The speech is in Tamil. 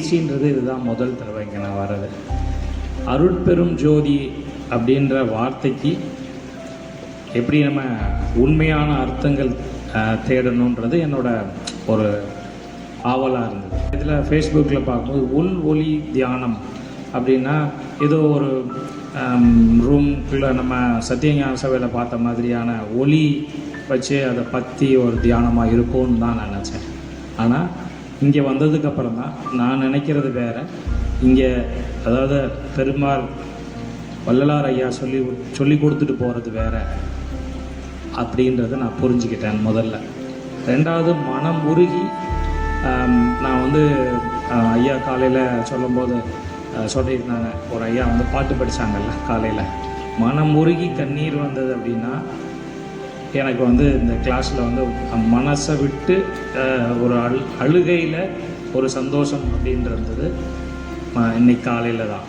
நிகழ்ச்சின்றது இதுதான் முதல் தடவை இங்கே நான் வர்றது. அருட்பெரும் ஜோதி அப்படின்ற வார்த்தைக்கு எப்படி நம்ம உண்மையான அர்த்தங்கள் தேடணுன்றது என்னோட ஒரு ஆவலாக இருந்தது. இதில் ஃபேஸ்புக்கில் பார்க்கும்போது உள் ஒளி தியானம் அப்படின்னா ஏதோ ஒரு ரூம்குள்ளே நம்ம சத்தியஞான சபையில் பார்த்த மாதிரியான ஒளி வச்சு அதை பற்றி ஒரு தியானமாக இருக்கும்னு தான் நான் நினச்சேன். ஆனால் இங்கே வந்ததுக்கப்புறம் தான் நான் நினைக்கிறது வேறு. இங்கே அதாவது பெருமாள் வள்ளலார் ஐயா சொல்லி கொடுத்துட்டு போகிறது வேறு அப்படின்றத நான் புரிஞ்சுக்கிட்டேன் முதல்ல. ரெண்டாவது, மனம் உருகி நான் ஐயா காலையில் சொல்லும்போது சொல்லியிருந்தாங்க, ஒரு ஐயா பாட்டு படித்தாங்கல்ல காலையில், மனம் உருகி கண்ணீர் வந்தது அப்படின்னா எனக்கு இந்த கிளாஸில் மனசை விட்டு ஒரு அழுகையில் ஒரு சந்தோஷம் அப்படின்றது இன்னைக்கு காலையில் தான்.